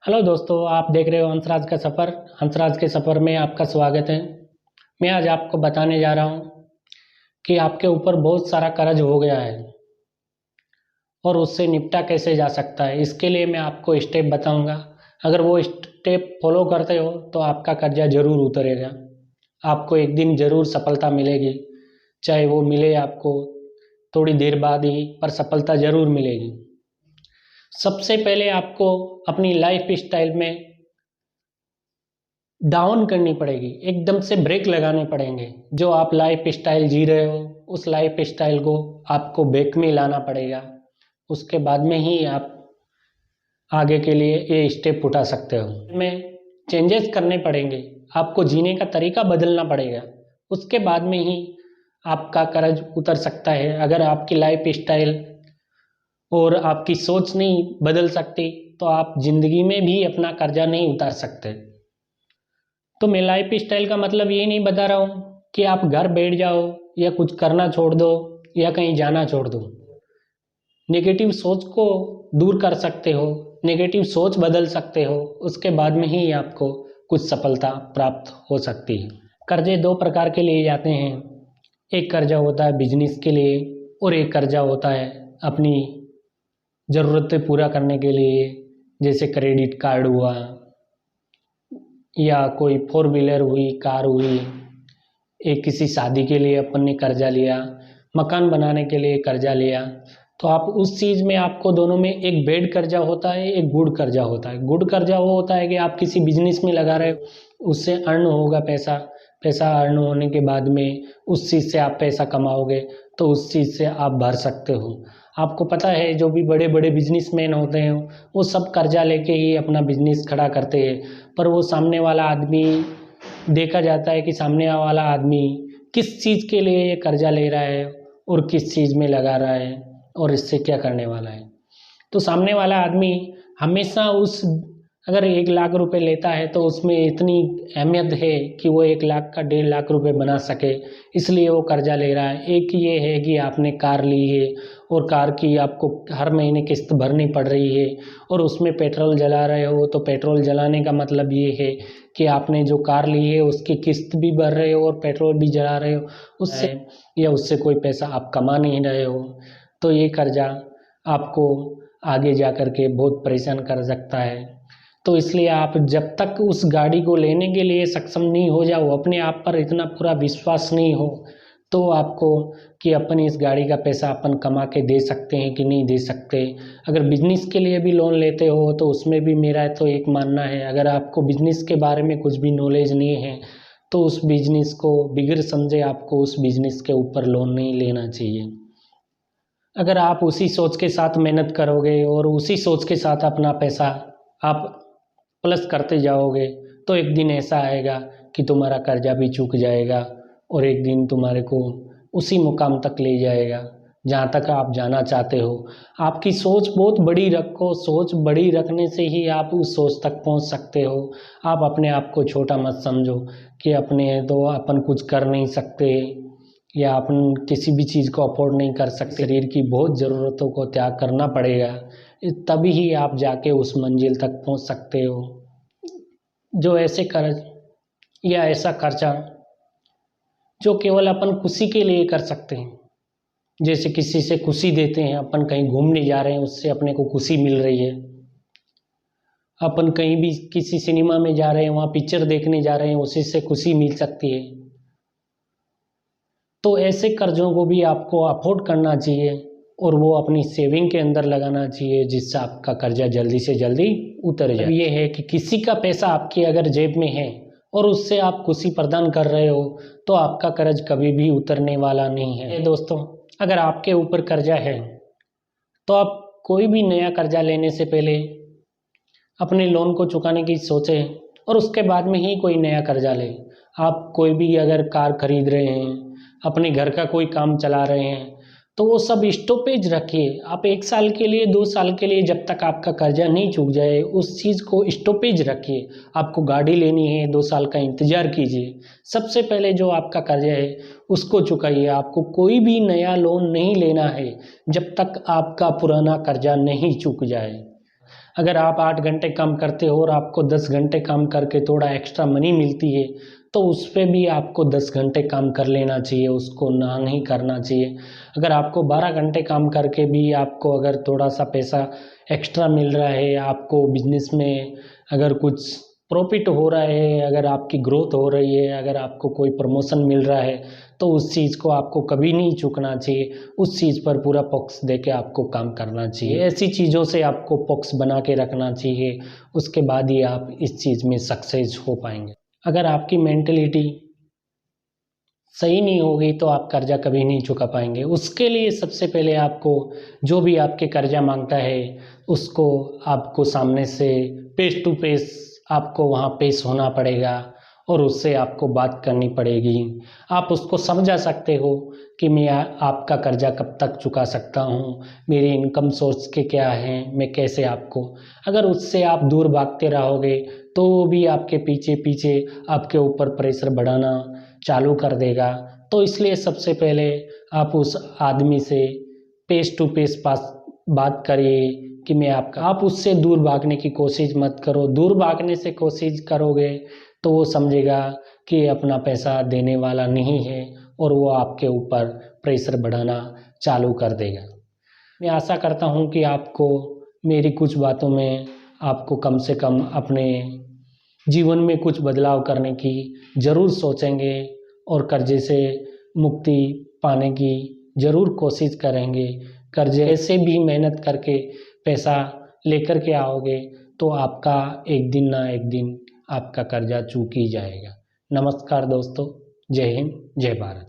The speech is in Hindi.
हेलो दोस्तों, आप देख रहे हो हंसराज का सफ़र। हंसराज के सफ़र में आपका स्वागत है। मैं आज आपको बताने जा रहा हूँ कि आपके ऊपर बहुत सारा कर्ज हो गया है और उससे निपटा कैसे जा सकता है। इसके लिए मैं आपको स्टेप बताऊंगा। अगर वो स्टेप फॉलो करते हो तो आपका कर्जा ज़रूर उतरेगा। आपको एक दिन ज़रूर सफलता मिलेगी, चाहे वो मिले आपको थोड़ी देर बाद ही, पर सफलता ज़रूर मिलेगी। सबसे पहले आपको अपनी लाइफ स्टाइल में डाउन करनी पड़ेगी, एकदम से ब्रेक लगाने पड़ेंगे। जो आप लाइफ स्टाइल जी रहे हो उस लाइफ स्टाइल को आपको बैक में लाना पड़ेगा। उसके बाद में ही आप आगे के लिए ये स्टेप उठा सकते हो। में चेंजेस करने पड़ेंगे, आपको जीने का तरीका बदलना पड़ेगा। उसके बाद में ही आपका कर्ज उतर सकता है। अगर आपकी लाइफ स्टाइल और आपकी सोच नहीं बदल सकती तो आप ज़िंदगी में भी अपना कर्जा नहीं उतार सकते। तो मैं लाइफ स्टाइल का मतलब ये नहीं बता रहा हूँ कि आप घर बैठ जाओ या कुछ करना छोड़ दो या कहीं जाना छोड़ दो। नेगेटिव सोच को दूर कर सकते हो, नेगेटिव सोच बदल सकते हो, उसके बाद में ही आपको कुछ सफलता प्राप्त हो सकती है। कर्जे दो प्रकार के लिए जाते हैं। एक कर्जा होता है बिजनेस के लिए और एक कर्जा होता है अपनी ज़रूरतें पूरा करने के लिए, जैसे क्रेडिट कार्ड हुआ या कोई फोर व्हीलर हुई, कार हुई। एक किसी शादी के लिए अपन ने कर्जा लिया, मकान बनाने के लिए कर्जा लिया। तो आप उस चीज़ में आपको दोनों में एक बेड कर्जा होता है, एक गुड कर्जा होता है। गुड कर्जा वो होता है कि आप किसी बिजनेस में लगा रहे हो, उससे अर्न होगा पैसा। पैसा अर्न होने के बाद में उस चीज़ से आप पैसा कमाओगे तो उस चीज़ से आप भर सकते हो। आपको पता है जो भी बड़े बड़े बिजनेसमैन होते हैं वो सब कर्जा लेके ही अपना बिजनेस खड़ा करते हैं। पर वो सामने वाला आदमी, देखा जाता है कि सामने वाला आदमी किस चीज़ के लिए ये कर्जा ले रहा है और किस चीज़ में लगा रहा है और इससे क्या करने वाला है। तो सामने वाला आदमी हमेशा अगर 1 लाख रुपए लेता है तो उसमें इतनी अहमियत है कि वो 1 लाख का 1.5 लाख रुपए बना सके, इसलिए वो कर्जा ले रहा है। एक ये है कि आपने कार ली है और कार की आपको हर महीने किस्त भरनी पड़ रही है और उसमें पेट्रोल जला रहे हो। तो पेट्रोल जलाने का मतलब ये है कि आपने जो कार ली है उसकी किस्त भी भर रहे हो और पेट्रोल भी जला रहे हो, उससे कोई पैसा आप कमा नहीं रहे हो। तो ये कर्जा आपको आगे जा कर के बहुत परेशान कर सकता है। तो इसलिए आप जब तक उस गाड़ी को लेने के लिए सक्षम नहीं हो जाओ, अपने आप पर इतना पूरा विश्वास नहीं हो, तो आपको कि अपन इस गाड़ी का पैसा अपन कमा के दे सकते हैं कि नहीं दे सकते। अगर बिजनेस के लिए भी लोन लेते हो तो उसमें भी मेरा तो एक मानना है, अगर आपको बिजनेस के बारे में कुछ भी नॉलेज नहीं है तो उस बिजनेस को बिगड़ समझे आपको उस बिजनेस के ऊपर लोन नहीं लेना चाहिए। अगर आप उसी सोच के साथ मेहनत करोगे और उसी सोच के साथ अपना पैसा आप प्लस करते जाओगे तो एक दिन ऐसा आएगा कि तुम्हारा कर्जा भी चूक जाएगा और एक दिन तुम्हारे को उसी मुकाम तक ले जाएगा जहाँ तक आप जाना चाहते हो। आपकी सोच बहुत बड़ी रखो, सोच बड़ी रखने से ही आप उस सोच तक पहुँच सकते हो। आप अपने आप को छोटा मत समझो कि अपने तो अपन कुछ कर नहीं सकते या अपन किसी भी चीज़ को अफोर्ड नहीं कर सकते। शरीर की बहुत ज़रूरतों को त्याग करना पड़ेगा, तभी ही आप जाके उस मंजिल तक पहुंच सकते हो। जो ऐसे कर्ज या ऐसा खर्चा जो केवल अपन खुशी के लिए कर सकते हैं, जैसे किसी से खुशी देते हैं, अपन कहीं घूमने जा रहे हैं उससे अपने को खुशी मिल रही है, अपन कहीं भी किसी सिनेमा में जा रहे हैं वहाँ पिक्चर देखने जा रहे हैं उसी से खुशी मिल सकती है। तो ऐसे कर्जों को भी आपको अफोर्ड करना चाहिए और वो अपनी सेविंग के अंदर लगाना चाहिए जिससे आपका कर्जा जल्दी से जल्दी उतर जाए। ये है कि किसी का पैसा आपकी अगर जेब में है और उससे आप खुशी प्रदान कर रहे हो तो आपका कर्ज कभी भी उतरने वाला नहीं है। दोस्तों, अगर आपके ऊपर कर्जा है तो आप कोई भी नया कर्जा लेने से पहले अपने लोन को चुकाने की सोचें और उसके बाद में ही कोई नया कर्जा लें। आप कोई भी अगर कार खरीद रहे हैं, अपने घर का कोई काम चला रहे हैं, तो वो सब स्टॉपेज रखिए। आप 1 साल के लिए 2 साल के लिए जब तक आपका कर्जा नहीं चूक जाए उस चीज़ को स्टॉपेज रखिए। आपको गाड़ी लेनी है 2 साल का इंतज़ार कीजिए। सबसे पहले जो आपका कर्जा है उसको चुकाइए। आपको कोई भी नया लोन नहीं लेना है जब तक आपका पुराना कर्जा नहीं चूक जाए। अगर आप 8 घंटे काम करते हो और आपको 10 घंटे काम करके थोड़ा एक्स्ट्रा मनी मिलती है, तो उस पे भी आपको 10 घंटे काम कर लेना चाहिए, उसको ना नहीं करना चाहिए। अगर आपको 12 घंटे काम करके भी आपको अगर थोड़ा-सा पैसा एक्स्ट्रा मिल रहा है, आपको बिज़नेस में अगर कुछ प्रॉफ़िट हो रहा है, अगर आपकी ग्रोथ हो रही है, अगर आपको कोई प्रमोशन मिल रहा है, तो उस चीज़ को आपको कभी नहीं चूकना चाहिए। उस चीज़ पर पूरा फ़ोकस देके आपको काम करना चाहिए। ऐसी चीज़ों से आपको फ़ोकस बना के रखना चाहिए, उसके बाद ही आप इस चीज़ में सक्सेस हो पाएँगे। अगर आपकी मेंटालिटी सही नहीं होगी तो आप कर्जा कभी नहीं चुका पाएंगे। उसके लिए सबसे पहले आपको जो भी आपके कर्जा मांगता है उसको आपको सामने से फेस टू फेस आपको वहाँ पेश होना पड़ेगा और उससे आपको बात करनी पड़ेगी। आप उसको समझा सकते हो कि मैं आपका कर्जा कब तक चुका सकता हूँ, मेरी इनकम सोर्स के क्या हैं, मैं कैसे आपको। अगर उससे आप दूर भागते रहोगे तो वो भी आपके पीछे पीछे आपके ऊपर प्रेशर बढ़ाना चालू कर देगा। तो इसलिए सबसे पहले आप उस आदमी से फेस टू फेस पास बात करिए कि मैं आपका। आप उससे दूर भागने की कोशिश मत करो। दूर भागने से कोशिश करोगे तो वो समझेगा कि अपना पैसा देने वाला नहीं है और वो आपके ऊपर प्रेशर बढ़ाना चालू कर देगा। मैं आशा करता हूँ कि आपको मेरी कुछ बातों में आपको कम से कम अपने जीवन में कुछ बदलाव करने की ज़रूर सोचेंगे और कर्जे से मुक्ति पाने की ज़रूर कोशिश करेंगे। कर्जे ऐसे भी मेहनत करके पैसा लेकर के आओगे तो आपका एक दिन ना एक दिन आपका कर्जा चूक ही जाएगा। नमस्कार दोस्तों, जय हिंद, जय भारत।